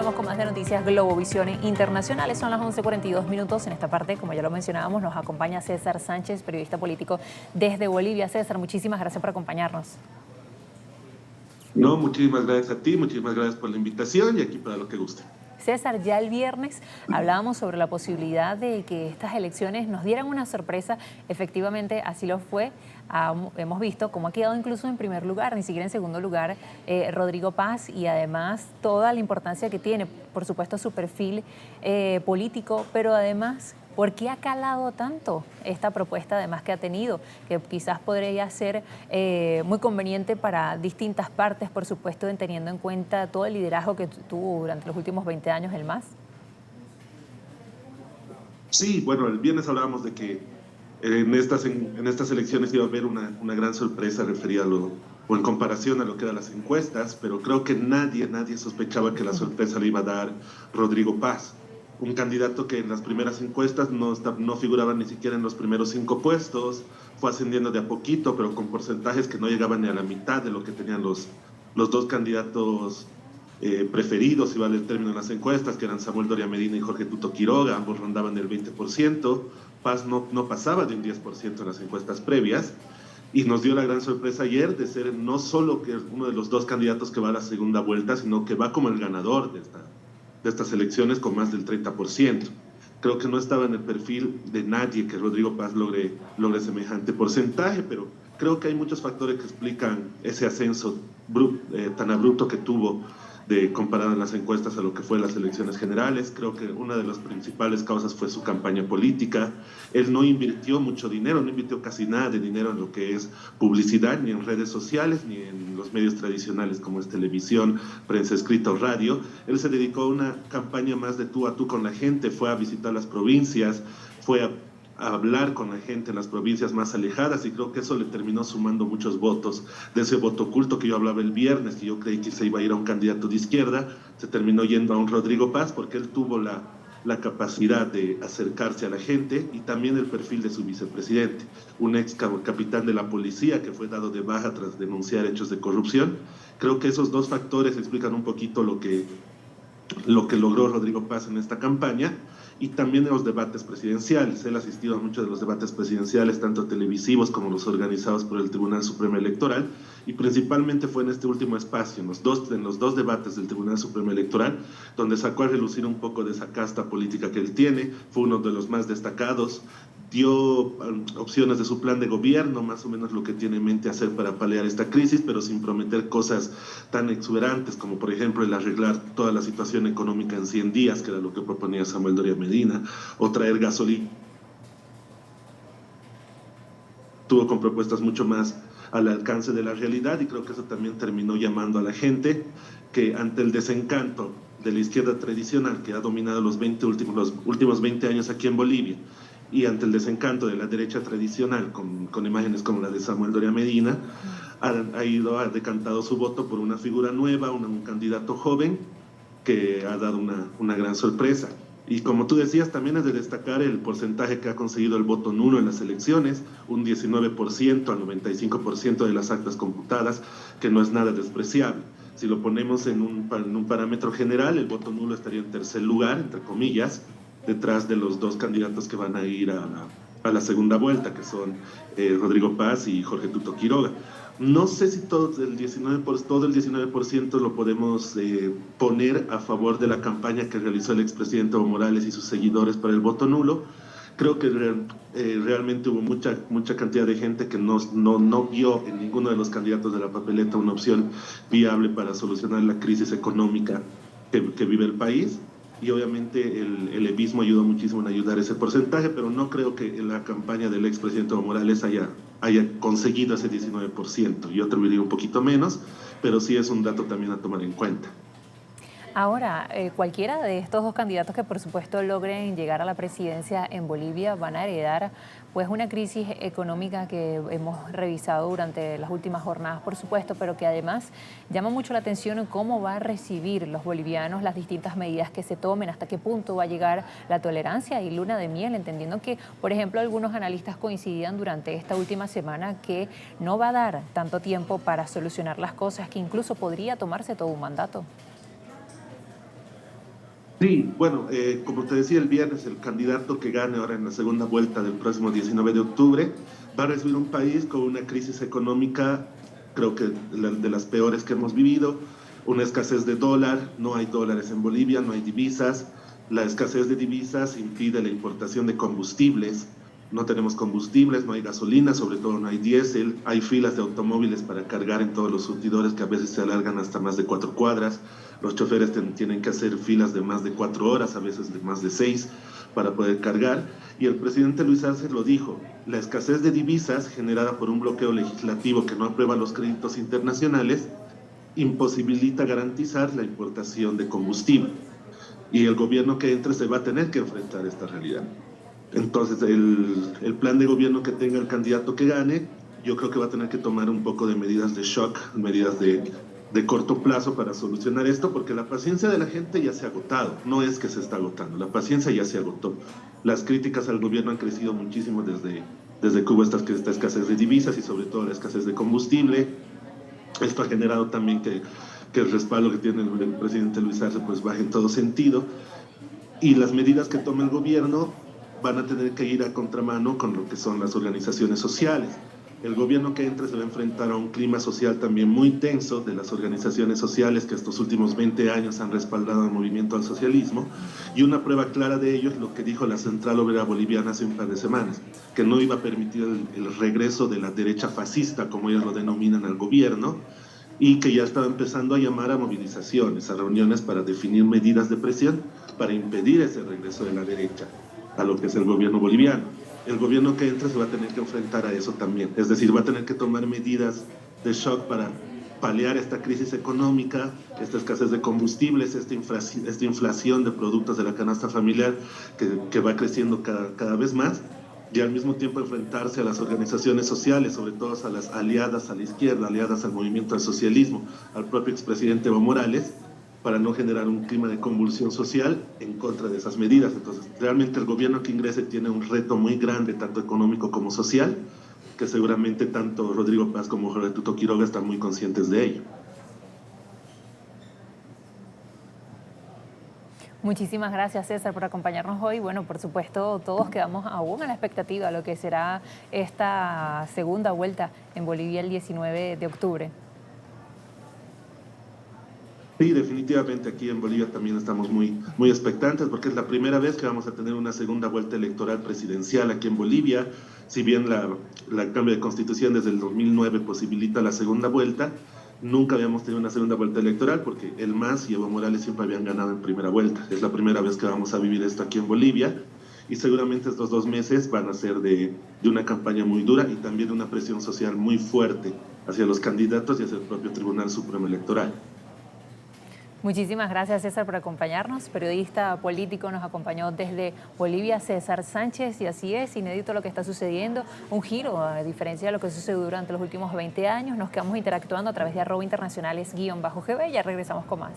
Continuamos con más de Noticias Globovisión Internacionales. Son las 11:42 minutos. En esta parte, como ya lo mencionábamos, nos acompaña César Sánchez, periodista político desde Bolivia. César, muchísimas gracias por acompañarnos. No, muchísimas gracias a ti, muchísimas gracias por la invitación y aquí para lo que guste. César, ya el viernes hablábamos sobre la posibilidad de que estas elecciones nos dieran una sorpresa. Efectivamente, así lo fue. Hemos visto cómo ha quedado incluso en primer lugar, ni siquiera en segundo lugar, Rodrigo Paz, y además toda la importancia que tiene, por supuesto, su perfil político, pero además, ¿por qué ha calado tanto esta propuesta además que ha tenido? Que quizás podría ser muy conveniente para distintas partes, por supuesto, teniendo en cuenta todo el liderazgo que tuvo durante los últimos 20 años el MAS. Sí, bueno, el viernes hablábamos de que en estas elecciones iba a haber una gran sorpresa referida a o en comparación a lo que eran las encuestas, pero creo que nadie sospechaba que la sorpresa le iba a dar Rodrigo Paz, un candidato que en las primeras encuestas no figuraba ni siquiera en los primeros 5 puestos, fue ascendiendo de a poquito, pero con porcentajes que no llegaban ni a la mitad de lo que tenían los dos candidatos preferidos, si vale el término, en las encuestas, que eran Samuel Doria Medina y Jorge Tuto Quiroga. Ambos rondaban el 20%, Paz no pasaba de un 10% en las encuestas previas, y nos dio la gran sorpresa ayer de ser no solo que uno de los dos candidatos que va a la segunda vuelta, sino que va como el ganador de estas elecciones con más del 30%. Creo que no estaba en el perfil de nadie que Rodrigo Paz logre semejante porcentaje, pero creo que hay muchos factores que explican ese ascenso tan abrupto que tuvo comparado en las encuestas a lo que fue las elecciones generales. Creo que una de las principales causas fue su campaña política. Él no invirtió mucho dinero, no invirtió casi nada de dinero en lo que es publicidad, ni en redes sociales, ni en los medios tradicionales como es televisión, prensa escrita o radio. Él se dedicó a una campaña más de tú a tú con la gente, fue a visitar las provincias, fue a hablar con la gente en las provincias más alejadas, y creo que eso le terminó sumando muchos votos. De ese voto oculto que yo hablaba el viernes, que yo creí que se iba a ir a un candidato de izquierda, se terminó yendo a un Rodrigo Paz, porque él tuvo la capacidad de acercarse a la gente, y también el perfil de su vicepresidente, un ex capitán de la policía que fue dado de baja tras denunciar hechos de corrupción. Creo que esos dos factores explican un poquito lo que logró Rodrigo Paz en esta campaña, y también en los debates presidenciales. Él ha asistido a muchos de los debates presidenciales, tanto televisivos como los organizados por el Tribunal Supremo Electoral, y principalmente fue en este último espacio, en los dos debates del Tribunal Supremo Electoral, donde sacó a relucir un poco de esa casta política que él tiene. Fue uno de los más destacados, dio opciones de su plan de gobierno, más o menos lo que tiene en mente hacer para paliar esta crisis, pero sin prometer cosas tan exuberantes como, por ejemplo, el arreglar toda la situación económica en 100 días, que era lo que proponía Samuel Doria Medina, o traer gasolina. Tuvo con propuestas mucho más al alcance de la realidad, y creo que eso también terminó llamando a la gente que, ante el desencanto de la izquierda tradicional que ha dominado los últimos 20 años aquí en Bolivia, y ante el desencanto de la derecha tradicional con imágenes como la de Samuel Doria Medina, ha decantado su voto por una figura nueva, un candidato joven que ha dado una gran sorpresa. Y como tú decías, también es de destacar el porcentaje que ha conseguido el voto nulo en las elecciones, un 19% al 95% de las actas computadas, que no es nada despreciable. Si lo ponemos en un parámetro general, el voto nulo estaría en tercer lugar, entre comillas, detrás de los dos candidatos que van a ir a la segunda vuelta, que son Rodrigo Paz y Jorge Tuto Quiroga. No sé si todo el 19% lo podemos poner a favor de la campaña que realizó el expresidente Evo Morales y sus seguidores para el voto nulo. Creo que realmente hubo mucha cantidad de gente que no vio en ninguno de los candidatos de la papeleta una opción viable para solucionar la crisis económica que vive el país. Y obviamente el evismo ayudó muchísimo en ayudar ese porcentaje, pero no creo que en la campaña del expresidente Evo Morales haya conseguido ese 19%. Yo atribuiría un poquito menos, pero sí es un dato también a tomar en cuenta. Ahora, cualquiera de estos dos candidatos que por supuesto logren llegar a la presidencia en Bolivia van a heredar pues una crisis económica que hemos revisado durante las últimas jornadas, por supuesto, pero que además llama mucho la atención cómo va a recibir los bolivianos las distintas medidas que se tomen, hasta qué punto va a llegar la tolerancia y luna de miel, entendiendo que, por ejemplo, algunos analistas coincidían durante esta última semana que no va a dar tanto tiempo para solucionar las cosas, que incluso podría tomarse todo un mandato. Sí, bueno, como te decía el viernes, el candidato que gane ahora en la segunda vuelta del próximo 19 de octubre va a recibir un país con una crisis económica, creo que de las peores que hemos vivido, una escasez de dólar, no hay dólares en Bolivia, no hay divisas, la escasez de divisas impide la importación de combustibles, no tenemos combustibles, no hay gasolina, sobre todo no hay diésel, hay filas de automóviles para cargar en todos los surtidores que a veces se alargan hasta más de 4 cuadras. Los choferes tienen que hacer filas de más de 4 horas, a veces de más de 6, para poder cargar. Y el presidente Luis Arce lo dijo, la escasez de divisas generada por un bloqueo legislativo que no aprueba los créditos internacionales imposibilita garantizar la importación de combustible. Y el gobierno que entre se va a tener que enfrentar esta realidad. Entonces, el plan de gobierno que tenga el candidato que gane, yo creo que va a tener que tomar un poco de medidas de shock, medidas de corto plazo para solucionar esto, porque la paciencia de la gente ya se ha agotado, no es que se está agotando, la paciencia ya se agotó. Las críticas al gobierno han crecido muchísimo desde que hubo esta escasez de divisas y sobre todo la escasez de combustible. Esto ha generado también que el respaldo que tiene el presidente Luis Arce pues baje en todo sentido, y las medidas que tome el gobierno van a tener que ir a contramano con lo que son las organizaciones sociales. El gobierno que entre se va a enfrentar a un clima social también muy tenso de las organizaciones sociales que estos últimos 20 años han respaldado el movimiento al socialismo, y una prueba clara de ello es lo que dijo la Central Obrera Boliviana hace un par de semanas, que no iba a permitir el regreso de la derecha fascista, como ellos lo denominan, al gobierno, y que ya estaba empezando a llamar a movilizaciones, a reuniones para definir medidas de presión para impedir ese regreso de la derecha a lo que es el gobierno boliviano. El gobierno que entra se va a tener que enfrentar a eso también, es decir, va a tener que tomar medidas de shock para paliar esta crisis económica, esta escasez de combustibles, esta inflación de productos de la canasta familiar que va creciendo cada vez más, y al mismo tiempo enfrentarse a las organizaciones sociales, sobre todo a las aliadas a la izquierda, aliadas al movimiento al socialismo, al propio expresidente Evo Morales, para no generar un clima de convulsión social en contra de esas medidas. Entonces, realmente el gobierno que ingrese tiene un reto muy grande, tanto económico como social, que seguramente tanto Rodrigo Paz como Jorge Tuto Quiroga están muy conscientes de ello. Muchísimas gracias, César, por acompañarnos hoy. Bueno, por supuesto, todos quedamos aún a la expectativa de lo que será esta segunda vuelta en Bolivia el 19 de octubre. Sí, definitivamente aquí en Bolivia también estamos muy expectantes porque es la primera vez que vamos a tener una segunda vuelta electoral presidencial aquí en Bolivia. Si bien la cambio de constitución desde el 2009 posibilita la segunda vuelta, nunca habíamos tenido una segunda vuelta electoral porque el MAS y Evo Morales siempre habían ganado en primera vuelta. Es la primera vez que vamos a vivir esto aquí en Bolivia, y seguramente estos 2 meses van a ser de una campaña muy dura y también de una presión social muy fuerte hacia los candidatos y hacia el propio Tribunal Supremo Electoral. Muchísimas gracias, César, por acompañarnos. Periodista político nos acompañó desde Bolivia, César Sánchez, y así es, inédito lo que está sucediendo, un giro, a diferencia de lo que sucedió durante los últimos 20 años. Nos quedamos interactuando a través de @internacionales_GB. Ya regresamos con más.